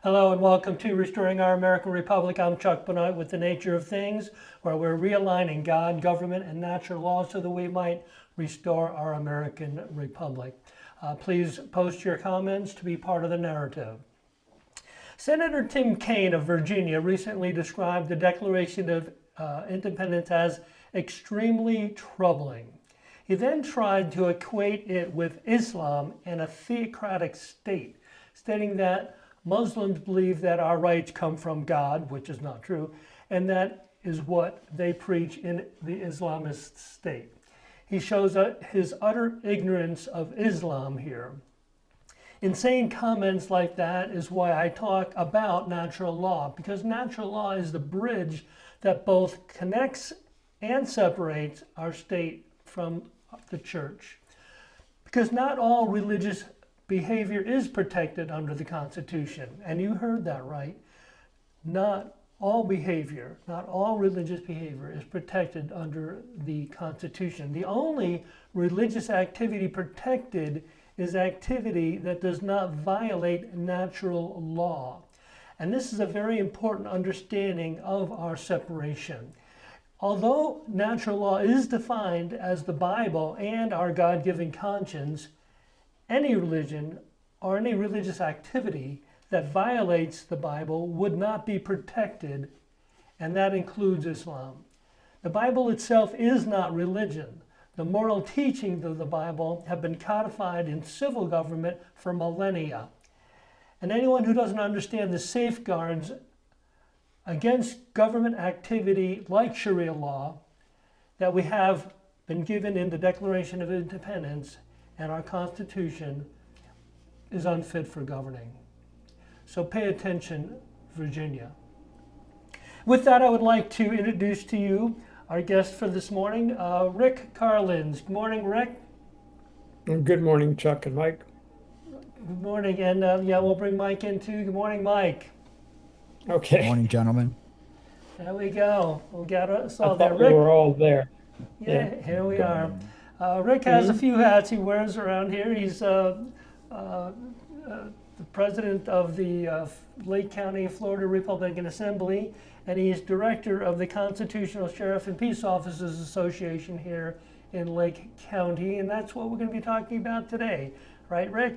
Hello and welcome to Restoring Our American Republic. I'm Chuck Benoit with The Nature of Things, where we're realigning God, government, and natural law so that we might restore our American Republic. Please post your comments to be part of the narrative. Senator Tim Kaine of Virginia recently described the Declaration of Independence as extremely troubling. He then tried to equate it with Islam and a theocratic state, stating that Muslims believe that our rights come from God, which is not true, and that is what they preach in the Islamist state. He shows his utter ignorance of Islam here. Insane comments like that is why I talk about natural law, because natural law is the bridge that both connects and separates our state from the church. Because not all religious behavior is protected under the Constitution. And you heard that right. Not all behavior, not all religious behavior is protected under the Constitution. The only religious activity protected is activity that does not violate natural law. And this is a very important understanding of our separation. Although natural law is defined as the Bible and our God-given conscience, any religion or any religious activity that violates the Bible would not be protected, and that includes Islam. The Bible itself is not religion. The moral teachings of the Bible have been codified in civil government for millennia. And anyone who doesn't understand the safeguards against government activity like Sharia law that we have been given in the Declaration of Independence and our Constitution is unfit for governing. So pay attention, Virginia. With that, I would like to introduce to you our guest for this morning, Rick Carlins. Good morning, Rick. Good morning, Chuck and Mike. Good morning, and we'll bring Mike in too. Good morning, Mike. Okay. Morning, gentlemen. There we go. We got us I all there. thought we Rick, were all there. yeah, here we are. morning. Rick has a few hats he wears around here. He's the president of the Lake County, Florida Republican Assembly, and he's director of the Constitutional Sheriff and Peace Officers Association here in Lake County, and that's what we're going to be talking about today. Right, Rick?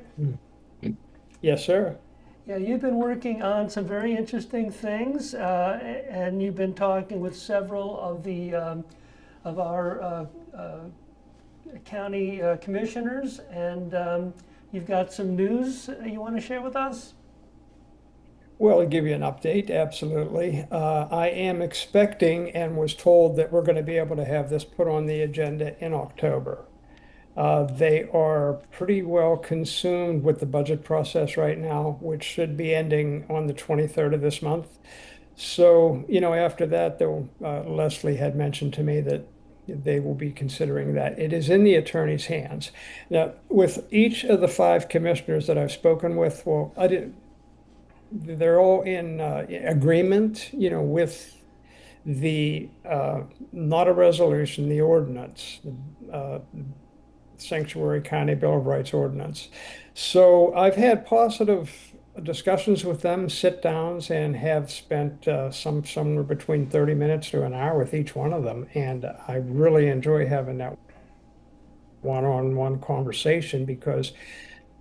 Yes, sir. Yeah, you've been working on some very interesting things, and you've been talking with several of the of our county commissioners, and you've got some news you want to share with us? Well, I'll give you an update, absolutely. I am expecting and was told that we're going to be able to have this put on the agenda in October. They are pretty well consumed with the budget process right now, which should be ending on the 23rd of this month. So, after that, Leslie had mentioned to me that they will be considering that. It is in the attorney's hands. Now, with each of the five commissioners that I've spoken with, well, they're all in agreement, with the not a resolution, the ordinance, uh, Sanctuary County Bill of Rights ordinance. So I've had positive discussions with them, sit downs, and have spent somewhere between 30 minutes to an hour with each one of them. And I really enjoy having that one-on-one conversation because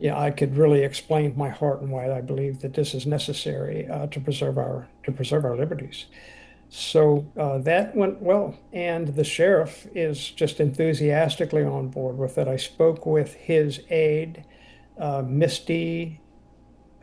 I could really explain my heart and why I believe that this is necessary to preserve our liberties. So that went well, and the sheriff is just enthusiastically on board with it. I spoke with his aide, Misty,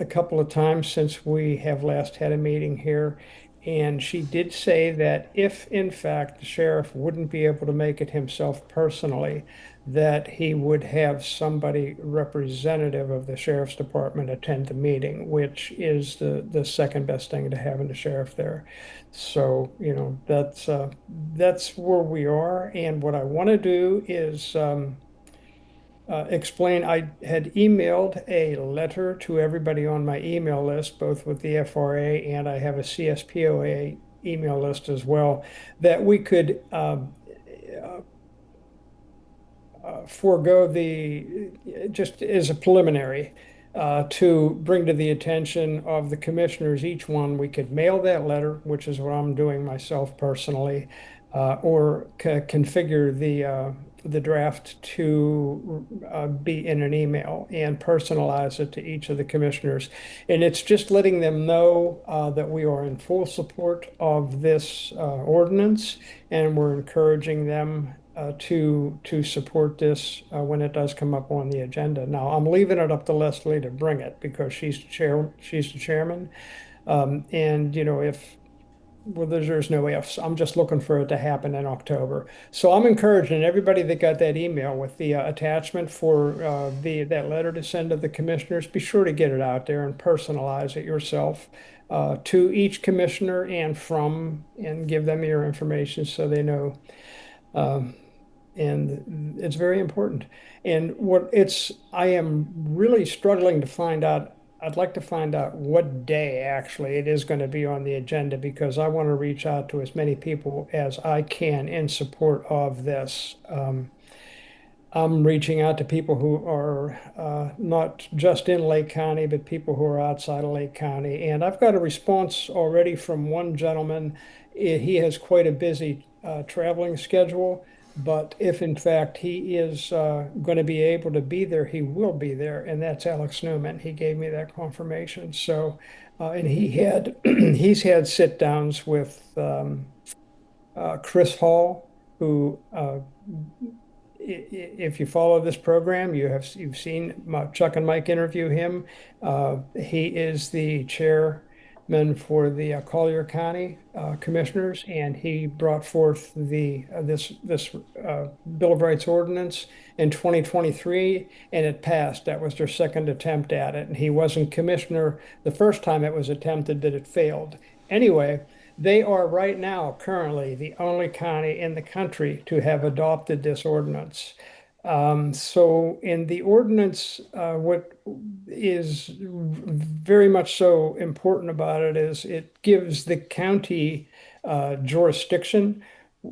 a couple of times since we have last had a meeting here, and she did say that if in fact the sheriff wouldn't be able to make it himself personally, that he would have somebody representative of the sheriff's department attend the meeting, which is the second best thing to having the sheriff there. So, that's where we are. And what I want to do is explain. I had emailed a letter to everybody on my email list, both with the FRA and I have a CSPOA email list as well, that we could forego just as a preliminary, to bring to the attention of the commissioners, each one, we could mail that letter, which is what I'm doing myself personally, or configure the draft to be in an email and personalize it to each of the commissioners. And it's just letting them know that we are in full support of this ordinance, and we're encouraging them to support this when it does come up on the agenda. Now, I'm leaving it up to Leslie to bring it because she's the chairman. And if well, there's no ifs. I'm just looking for it to happen in October. So I'm encouraging everybody that got that email with the attachment for the that letter to send to the commissioners. Be sure to get it out there and personalize it yourself to each commissioner and give them your information so they know. Um, and it's very important. And I am really struggling to find out. I'd like to find out what day actually it is going to be on the agenda because I want to reach out to as many people as I can in support of this. I'm reaching out to people who are not just in Lake County, but people who are outside of Lake County. And I've got a response already from one gentleman. He has quite a busy traveling schedule, but if in fact he is going to be able to be there, he will be there. And that's Alex Newman. He gave me that confirmation. So, and he's had sit downs with Chris Hall, who if you follow this program, you've seen Chuck and Mike interview him. He is the chairman for the Collier County Commissioners, and he brought forth the this Bill of Rights ordinance in 2023, and it passed. That was their second attempt at it, and he wasn't commissioner the first time it was attempted, but it failed. Anyway. They are right now currently the only county in the country to have adopted this ordinance. So in the ordinance, what is very much so important about it is it gives the county jurisdiction.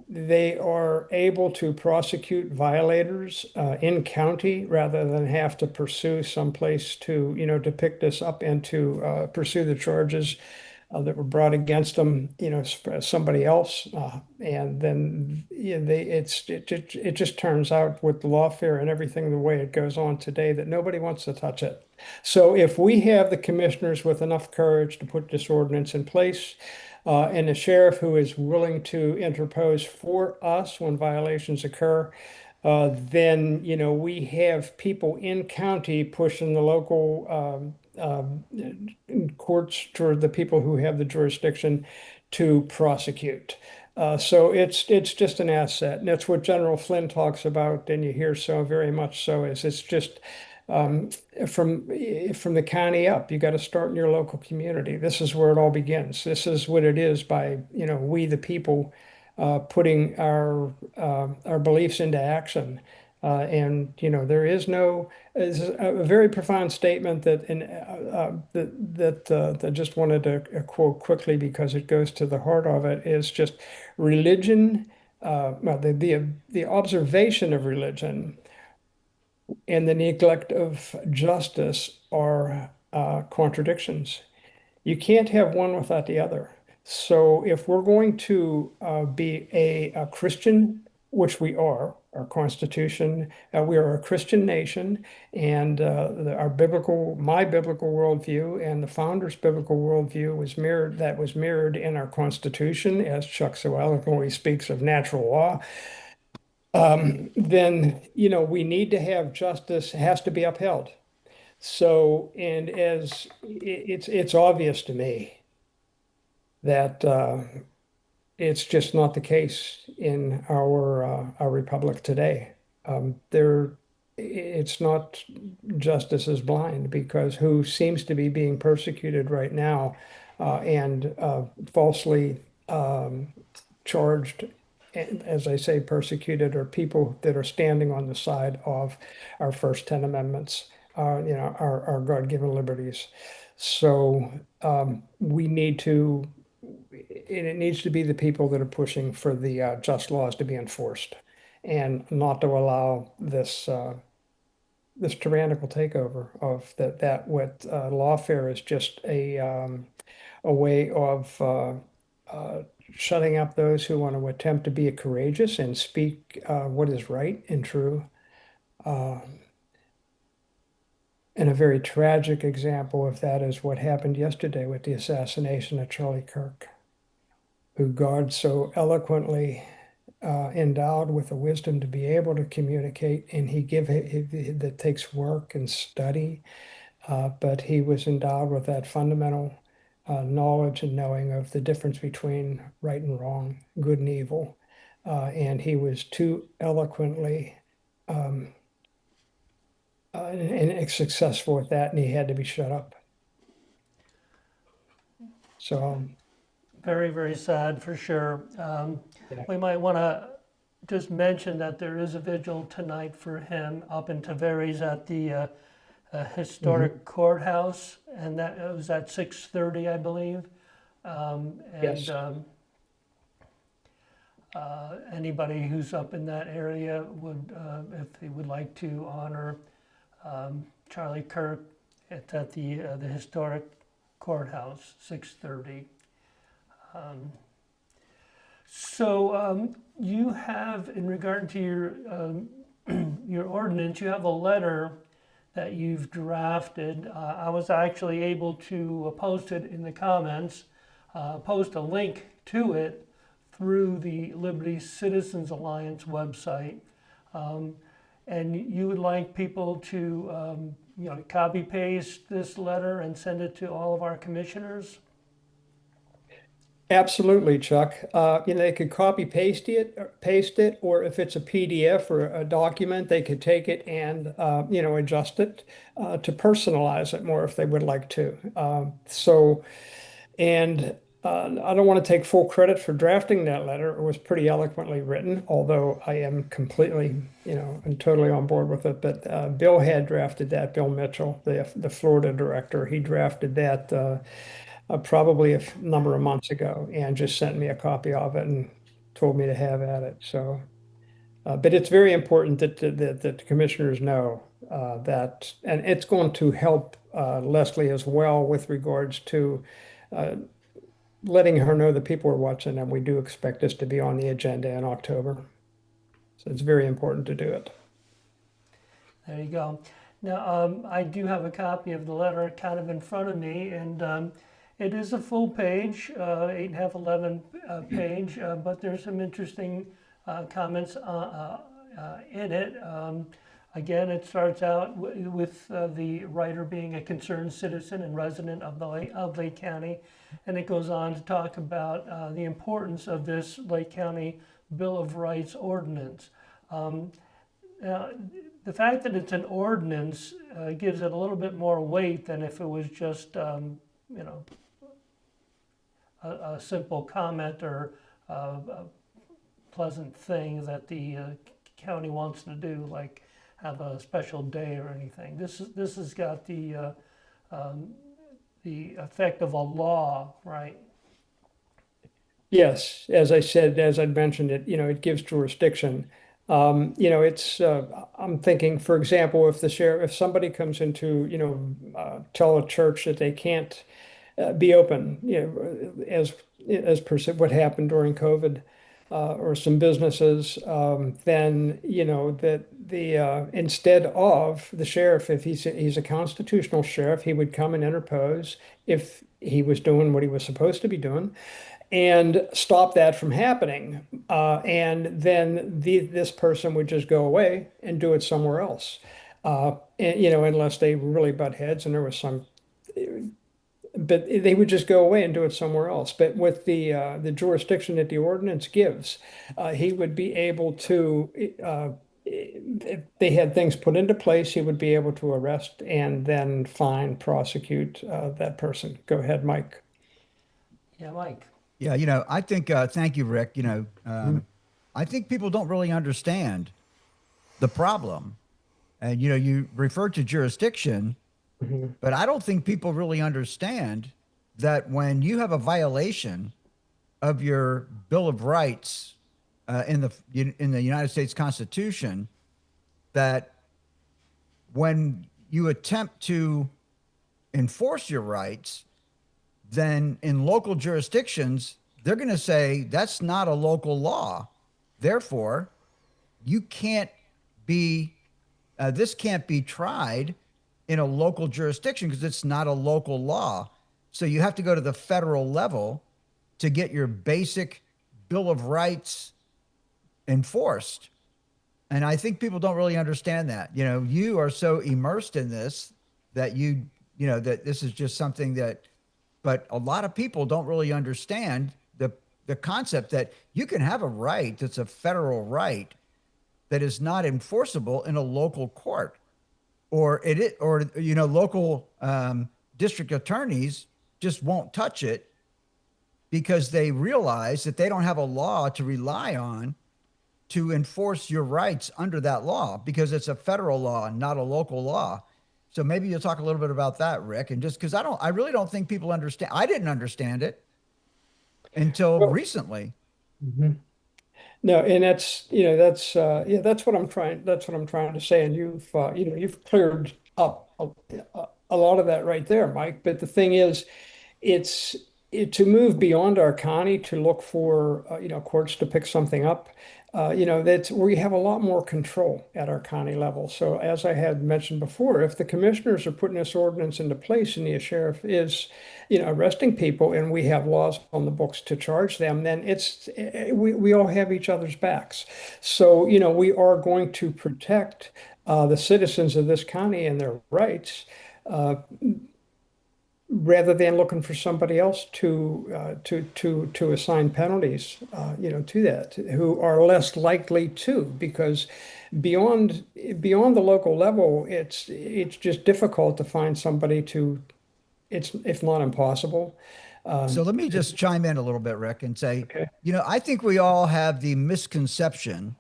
They are able to prosecute violators in county rather than have to pursue someplace to pick this up and to pursue the charges that were brought against them, somebody else, and then it just turns out with lawfare and everything the way it goes on today that nobody wants to touch it. So if we have the commissioners with enough courage to put this ordinance in place, and a sheriff who is willing to interpose for us when violations occur, then we have people in county pushing the local courts toward the people who have the jurisdiction to prosecute. So it's just an asset, and that's what General Flynn talks about, and you hear so very much so is it's just um, from the county up. You got to start in your local community. This is where it all begins. This is what it is by we the people putting our beliefs into action. And there is no it's a very profound statement that I just wanted to quote quickly because it goes to the heart of it is just religion, well, the observation of religion and the neglect of justice are contradictions. You can't have one without the other. So if we're going to be a Christian, which we are, our Constitution, we are a Christian nation, and my biblical worldview and the founders' biblical worldview was mirrored in our Constitution, as Chuck so eloquently speaks of natural law. Then we need to have justice has to be upheld. So, and as it's obvious to me that it's just not the case in our republic today. It's not justice is blind because who seems to be being persecuted right now and falsely charged, and as I say, persecuted are people that are standing on the side of our first 10 amendments, our God-given liberties. So we need to and it needs to be the people that are pushing for the just laws to be enforced and not to allow this this tyrannical takeover of that what lawfare is just a way of shutting up those who want to attempt to be courageous and speak what is right and true. Uh, and a very tragic example of that is what happened yesterday with the assassination of Charlie Kirk, who God so eloquently endowed with the wisdom to be able to communicate, and that takes work and study. But he was endowed with that fundamental knowledge and knowing of the difference between right and wrong, good and evil. And he was too eloquently um, and successful with that, and he had to be shut up. So, Very, very sad for sure. yeah. We might want to just mention that there is a vigil tonight for him up in Tavares at the Mhm. historic courthouse, and that it was at 6:30, I believe. And Yes. Anybody who's up in that area would, if they would like to honor Charlie Kirk, it's at the historic courthouse, 6:30. So you have, in regard to your ordinance, you have a letter that you've drafted. I was actually able to post it in the comments, post a link to it through the Liberty Citizens Alliance website. Um, and you would like people to, copy paste this letter and send it to all of our commissioners? Absolutely, Chuck. They could paste it, or if it's a PDF or a document, they could take it and adjust it to personalize it more if they would like to. And I don't want to take full credit for drafting that letter. It was pretty eloquently written, although I am completely, and totally on board with it. But Bill had drafted that. Bill Mitchell, the Florida director, he drafted that. Probably a number of months ago and just sent me a copy of it and told me to have at it. So, but it's very important that the commissioners know that, and it's going to help Leslie as well with regards to uh, letting her know that people are watching and we do expect this to be on the agenda in October. So it's very important to do it. There you go. Now, I do have a copy of the letter kind of in front of me, and it is a full page, 8.5, 11 page, but there's some interesting comments in it. Again, it starts out with the writer being a concerned citizen and resident of Lake County, and it goes on to talk about the importance of this Lake County Bill of Rights ordinance. Now, the fact that it's an ordinance gives it a little bit more weight than if it was just, you know, a simple comment or a pleasant thing that the county wants to do, like have a special day or anything. This has got the effect of a law, right? Yes, as I said, as I'd mentioned it, it gives jurisdiction. I'm thinking, for example, if somebody comes into, tell a church that they can't be open, as per se what happened during COVID, or some businesses, then, that instead of the sheriff, if he's a constitutional sheriff, he would come and interpose if he was doing what he was supposed to be doing and stop that from happening. And then this person would just go away and do it somewhere else. Unless they really butt heads and there was some, but they would just go away and do it somewhere else. But with the jurisdiction that the ordinance gives, he would be able to, if they had things put into place, he would be able to arrest and then fine, prosecute that person. Go ahead, Mike. Yeah, Mike. Yeah, I think, thank you, Rick. I think people don't really understand the problem. And, you referred to jurisdiction, Mhm. but I don't think people really understand that when you have a violation of your Bill of Rights in the United States Constitution, that when you attempt to enforce your rights, then in local jurisdictions, they're going to say that's not a local law. Therefore, you can't be, this can't be tried in a local jurisdiction because it's not a local law. So you have to go to the federal level to get your basic Bill of Rights enforced. And I think people don't really understand that. You know, you are so immersed in this that that this is just something that, but a lot of people don't really understand the concept that you can have a right that's a federal right that is not enforceable in a local court, or local district attorneys just won't touch it because they realize that they don't have a law to rely on to enforce your rights under that law because it's a federal law, not a local law. So maybe you'll talk a little bit about that, Rick, and just because I really don't think people understand. I didn't understand it until Well, recently. mhm. No, and that's, yeah, that's what I'm trying to say. And you've cleared up a lot of that right there, Mike. But the thing is, it's to move beyond our county to look for courts to pick something up. That's we have a lot more control at our county level. So as I had mentioned before, if the commissioners are putting this ordinance into place and the sheriff is arresting people and we have laws on the books to charge them, then we all have each other's backs. So we are going to protect the citizens of this county and their rights, rather than looking for somebody else to assign penalties, to that, who are less likely to, because beyond the local level, it's just difficult to find somebody to, it's if not impossible. So let me just chime in a little bit, Rick, and say, Okay. I think we all have the misconception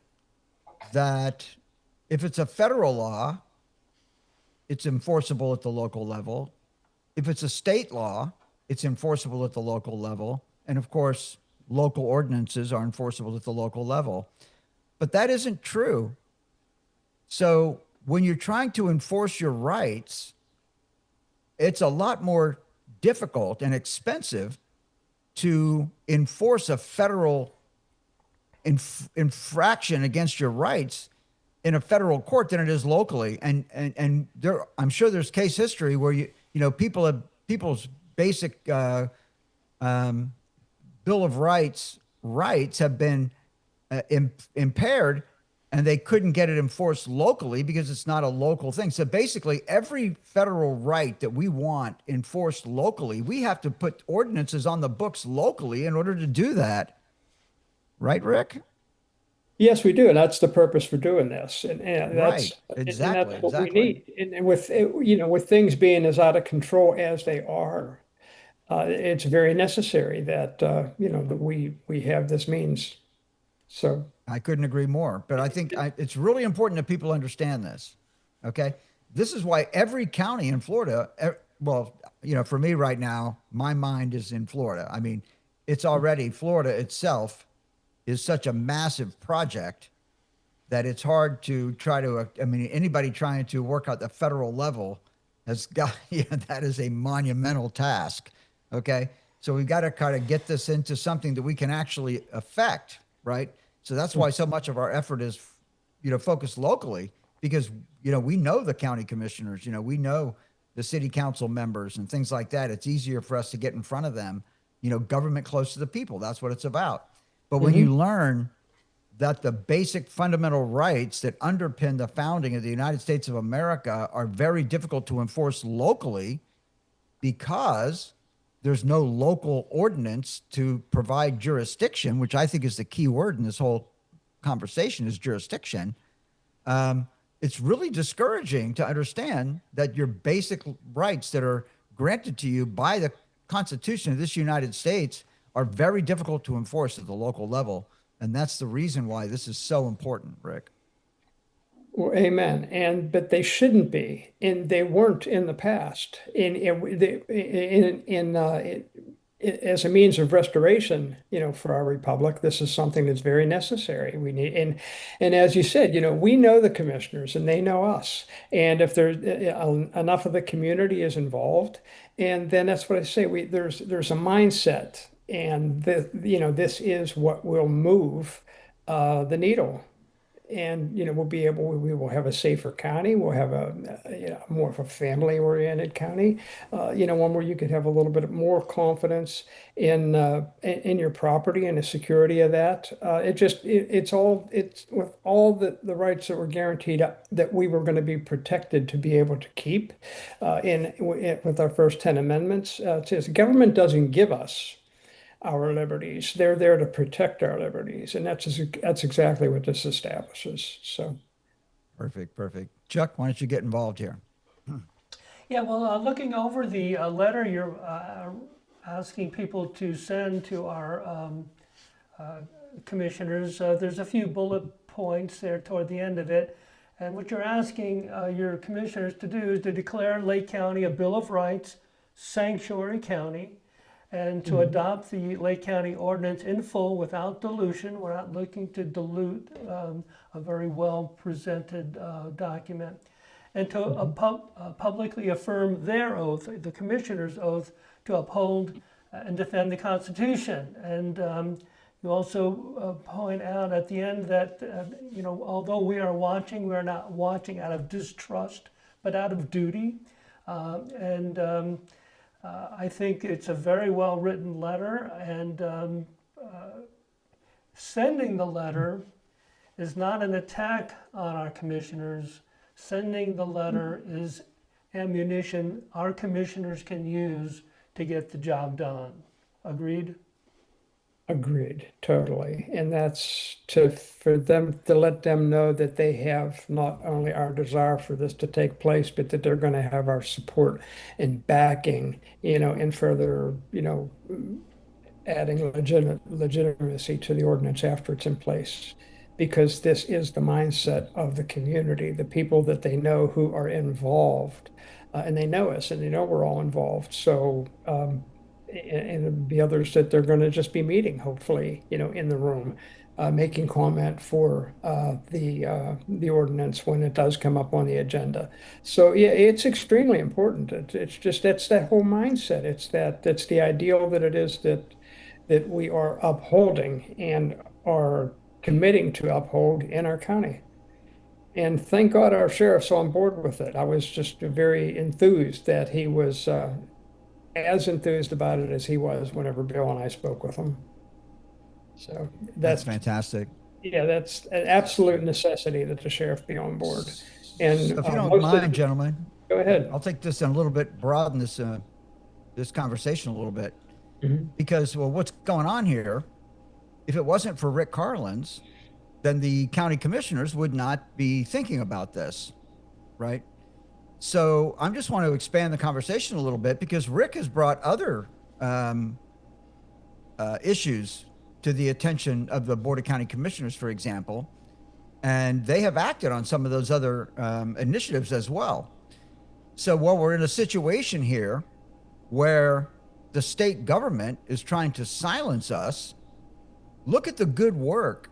that if it's a federal law, it's enforceable at the local level. If it's a state law, it's enforceable at the local level. And of course, local ordinances are enforceable at the local level. But that isn't true. So when you're trying to enforce your rights, it's a lot more difficult and expensive to enforce a federal infraction against your rights in a federal court than it is locally. And there, I'm sure there's case history where people's basic Bill of rights have been impaired, and they couldn't get it enforced locally because it's not a local thing. So basically, every federal right that we want enforced locally, we have to put ordinances on the books locally in order to do that. Right, Rick? Yes, we do, and that's the purpose for doing this, Right. and Exactly. that's what we Exactly. need. And with with things being as out of control as they are, it's very necessary that that we have this means. So, I couldn't agree more. But I think it's really important that people understand this. Okay. This is why every county in Florida, well, for me right now, my mind is in Florida. I mean, it's already Florida itself is such a massive project that it's hard to try to, I mean, anybody trying to work out the federal level has got, that is a monumental task. Okay. So we've got to kind of get this into something that we can actually affect, right? So that's why so much of our effort is, focused locally because, we know the county commissioners, we know the city council members and things like that. It's easier for us to get in front of them, government close to the people. That's what it's about. But when mhm. you learn that the basic fundamental rights that underpin the founding of the United States of America are very difficult to enforce locally because there's no local ordinance to provide jurisdiction, which I think is the key word in this whole conversation is jurisdiction. It's really discouraging to understand that your basic rights that are granted to you by the Constitution of this United States are very difficult to enforce at the local level. And that's the reason why this is so important, Rick. Well, amen. But they shouldn't be, and they weren't in the past. as a means of restoration, for our republic, this is something that's very necessary. We need, and as you said, we know the commissioners and they know us. And if there's enough of the community is involved, and then that's what I say, there's a mindset, and this is what will move the needle. And we will have a safer county. We'll have more of a family-oriented county. One where you could have a little bit more confidence in your property and the security of that. It's with all the rights that were guaranteed that we were going to be protected to be able to keep with our first 10 amendments. It says government doesn't give us our liberties. They're there to protect our liberties, and that's exactly what this establishes. So, Perfect, perfect. Chuck, why don't you get involved here? Yeah, well, looking over the letter you're asking people to send to our commissioners, there's a few bullet points there toward the end of it. And what you're asking your commissioners to do is to declare Lake County a Bill of Rights sanctuary county, and to adopt the Lake County ordinance in full without dilution. We're not looking to dilute a very well presented document. And to publicly affirm their oath, the commissioner's oath, to uphold and defend the Constitution. And you also point out at the end that, although we are watching, we're not watching out of distrust, but out of duty. I think it's a very well written letter, and sending the letter is not an attack on our commissioners. Sending the letter is ammunition our commissioners can use to get the job done. Agreed? agreed, totally. And that's for them to let them know that they have not only our desire for this to take place, but that they're going to have our support and backing, and further, adding legitimacy to the ordinance after it's in place, because this is the mindset of the community, the people that they know who are involved, and they know us and they know we're all involved. So, and the others that they're going to just be meeting, hopefully, in the room, making comment for the ordinance when it does come up on the agenda. So yeah, it's extremely important. It's just that's that whole mindset. That's the ideal that it is that we are upholding and are committing to uphold in our county. And thank God our sheriff's on board with it. I was just very enthused that he was as enthused about it as he was whenever Bill and I spoke with him. So That's that's, fantastic. yeah, that's an absolute necessity that the sheriff be on board. So And if you don't most of mind, gentlemen, go ahead. I'll take this in a little bit, broaden this conversation a little bit, Mhm. because well, what's going on here? If it wasn't for Rick Carlins, then the county commissioners would not be thinking about this, right? So I just want to expand the conversation a little bit because Rick has brought other issues to the attention of the Board of County Commissioners, for example, and they have acted on some of those other initiatives as well. So while we're in a situation here where the state government is trying to silence us, look at the good work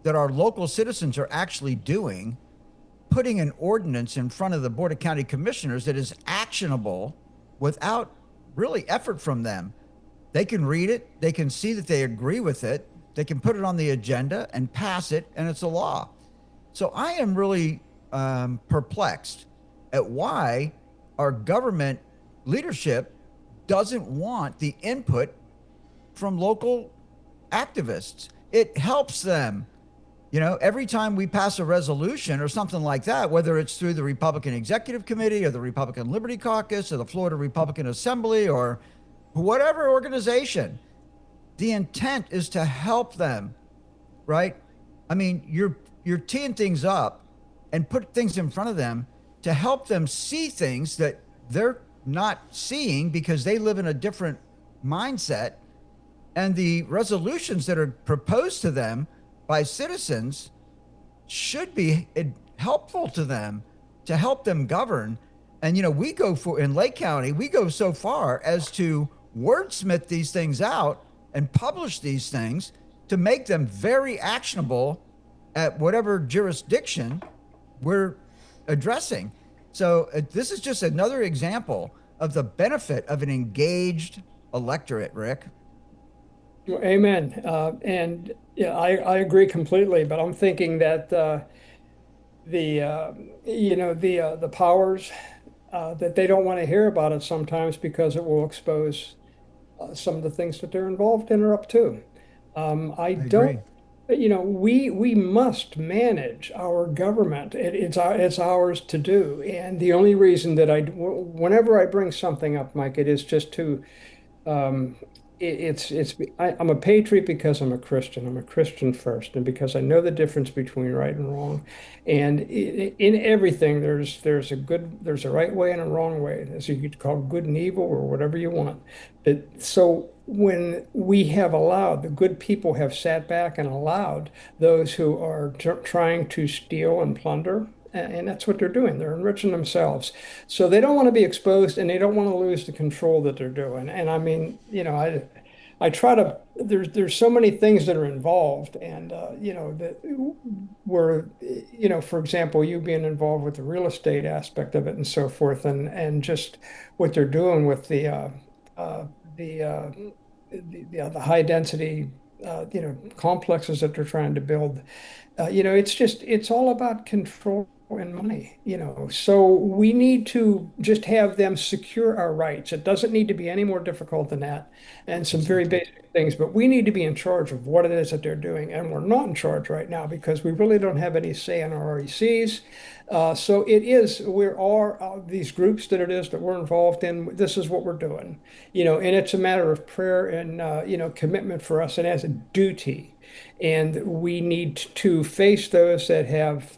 that our local citizens are actually doing, putting an ordinance in front of the Board of County Commissioners that is actionable without really effort from them. They can read it, they can see that they agree with it, they can put it on the agenda and pass it, and it's a law. So I am really perplexed at why our government leadership doesn't want the input from local activists. It helps them. Every time we pass a resolution or something like that, whether it's through the Republican Executive Committee or the Republican Liberty Caucus or the Florida Republican Assembly or whatever organization, the intent is to help them, right? I mean, you're teeing things up and put things in front of them to help them see things that they're not seeing because they live in a different mindset. And the resolutions that are proposed to them by citizens should be helpful to them to help them govern. And, we go in Lake County, we go so far as to wordsmith these things out and publish these things to make them very actionable at whatever jurisdiction we're addressing. So this is just another example of the benefit of an engaged electorate, Rick. Well, amen. And yeah, I agree completely, but I'm thinking that the the powers that they don't want to hear about it sometimes because it will expose some of the things that they're involved in or up to. I I don't, agree. we must manage our government. It's ours to do. And the only reason that whenever I bring something up, Mike, it is just to um, I'm a patriot because I'm a Christian. I'm a Christian first, and because I know the difference between right and wrong. And in everything, there's a right way and a wrong way, as you could call good and evil or whatever you want. So when we have allowed, the good people have sat back and allowed those who are trying to steal and plunder. And that's what they're doing. They're enriching themselves. So they don't want to be exposed and they don't want to lose the control that they're doing. And I mean, I try to, there's so many things that are involved and, that were, for example, you being involved with the real estate aspect of it and so forth and just what they're doing with uh, the, uh, the high density, complexes that they're trying to build. It's all about control and money, So we need to just have them secure our rights. It doesn't need to be any more difficult than that. And some very Exactly. basic things, but we need to be in charge of what it is that they're doing. And we're not in charge right now because we really don't have any say in our RECs. So we're all these groups that it is that we're involved in. This is what we're doing, and it's a matter of prayer and, commitment for us and as a duty. And we need to face those that have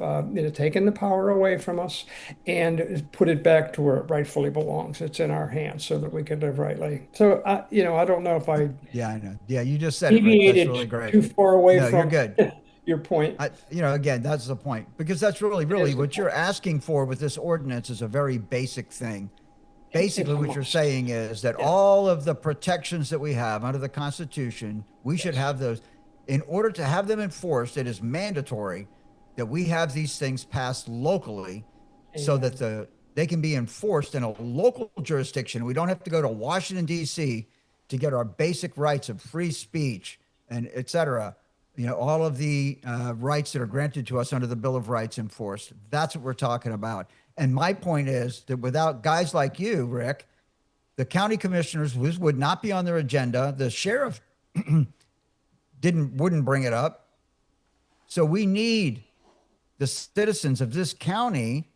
taken the power away from us and put it back to where it rightfully belongs. It's in our hands so that we can live rightly. So I don't know if I Yeah, I know. Yeah, you just said it, Rick. That's deviated really great. too far away No, you're from good. your point. Again, that's the point because that's really, It really is the what you're point. asking for with this ordinance is a very basic thing. It's Basically, a what you're must. saying is that Yeah. all of the protections that we have under the Constitution, we should Yes. have those. In order to have them enforced, it is mandatory that we have these things passed locally so that Amen. they can be enforced in a local jurisdiction. We don't have to go to Washington, D.C. to get our basic rights of free speech and et cetera. All of the rights that are granted to us under the Bill of Rights enforced. That's what we're talking about. And my point is that without guys like you, Rick, the county commissioners would not be on their agenda. The sheriff didn't wouldn't bring it up. So we need the citizens of this county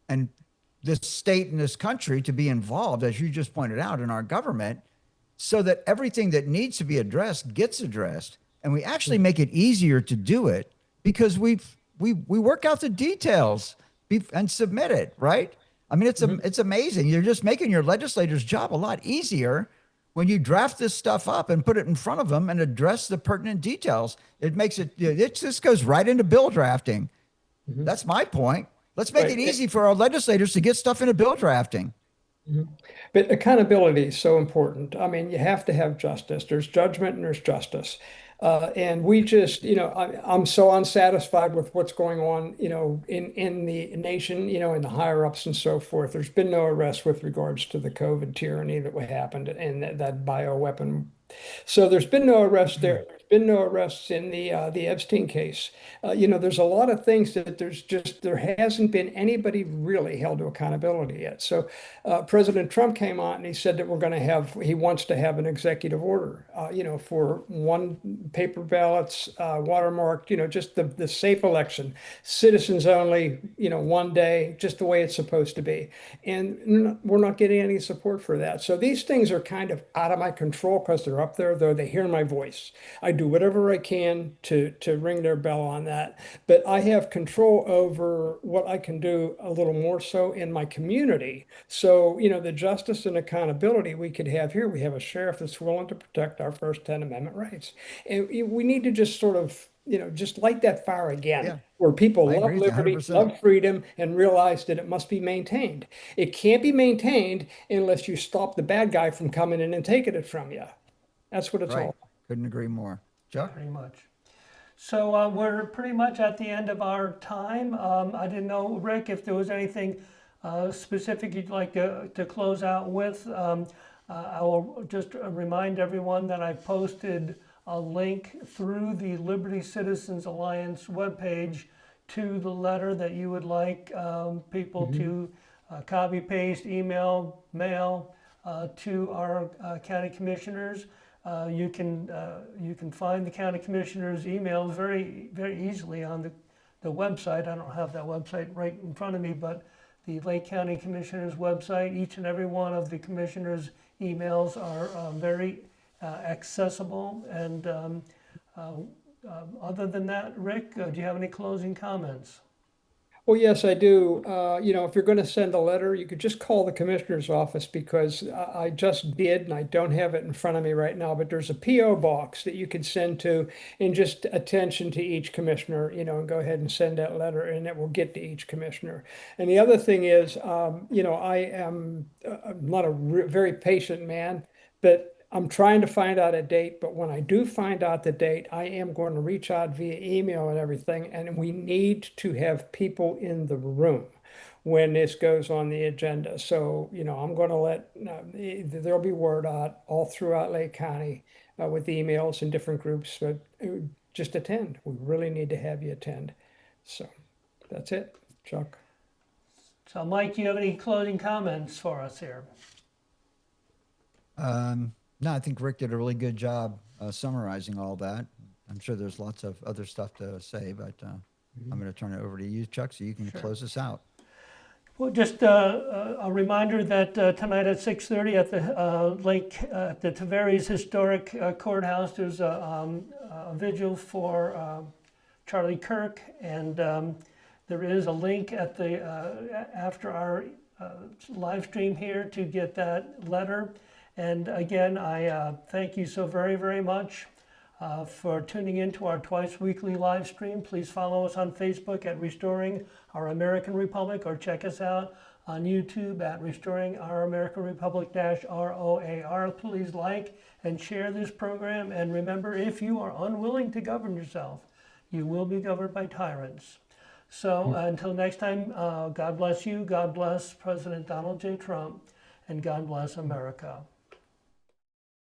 and this state and this country to be involved, as you just pointed out, in our government, so that everything that needs to be addressed gets addressed, and we actually make it easier to do it because we work out the details and submit it, right? I mean, Mhm. it's amazing. You're just making your legislators' job a lot easier when you draft this stuff up and put it in front of them and address the pertinent details. It makes it just goes right into bill drafting. Mhm. That's my point. Let's make it Right. easy for our legislators to get stuff into bill drafting. Mhm. But accountability is so important. I mean, you have to have justice. There's judgment and there's justice. And we just, I'm so unsatisfied with what's going on, in the nation, in the higher ups and so forth. There's been no arrest with regards to the COVID tyranny that happened and that bioweapon. So there's been no arrest there. There's been no arrests in the Epstein case. There's a lot of things that there hasn't been anybody really held to accountability yet. So President Trump came on and he said that he wants to have an executive order, for one paper ballots, watermarked, just the safe election, citizens only, one day, just the way it's supposed to be. And we're not getting any support for that. So these things are kind of out of my control because they're up there, though they hear my voice. I do whatever I can to ring their bell on that. But I have control over what I can do a little more so in my community. So, the justice and accountability we could have here, we have a sheriff that's willing to protect our First 10 Amendment rights. And we need to just sort of just light that fire again, Yeah, where people I love agree with you liberty, 100%. love freedom, and realize that it must be maintained. It can't be maintained unless you stop the bad guy from coming in and taking it from you. That's what it's Right. all. Couldn't agree more. Chuck? Pretty much. So we're pretty much at the end of our time. I didn't know, Rick, if there was anything specific you'd like to close out with. I will just remind everyone that I posted a link through the Liberty Citizens Alliance webpage to the letter that you would like people to copy, paste, email, mail to our county commissioners. You can find the county commissioners' emails very easily on the website. I don't have that website right in front of me, but the Lake County Commissioners website, each and every one of the commissioners' emails are very accessible. And other than that, Rick, do you have any closing comments? Well, yes, I do. If you're going to send a letter, you could just call the commissioner's office because I just did, and I don't have it in front of me right now, but there's a PO box that you could send to, and just attention to each commissioner, and go ahead and send that letter, and it will get to each commissioner. And the other thing is, I am I'm not a very patient man, but I'm trying to find out a date, but when I do find out the date, I am going to reach out via email and everything. And we need to have people in the room when this goes on the agenda. So, I'm going to there'll be word out all throughout Lake County with emails and different groups. But just attend. We really need to have you attend. So that's it, Chuck. So, Mike, do you have any closing comments for us here? No, I think Rick did a really good job summarizing all that. I'm sure there's lots of other stuff to say, but I'm going to turn it over to you, Chuck, so you can close us out. Well, just a reminder that tonight at 6:30 at the Tavares Historic Courthouse, there's a vigil for Charlie Kirk, and there is a link at the after our live stream here to get that letter. And again, I thank you so very much for tuning in to our twice weekly live stream. Please follow us on Facebook at Restoring Our American Republic, or check us out on YouTube at Restoring Our American Republic -ROAR. Please like and share this program. And remember, if you are unwilling to govern yourself, you will be governed by tyrants. So until next time, God bless you, God bless President Donald J. Trump, and God bless America.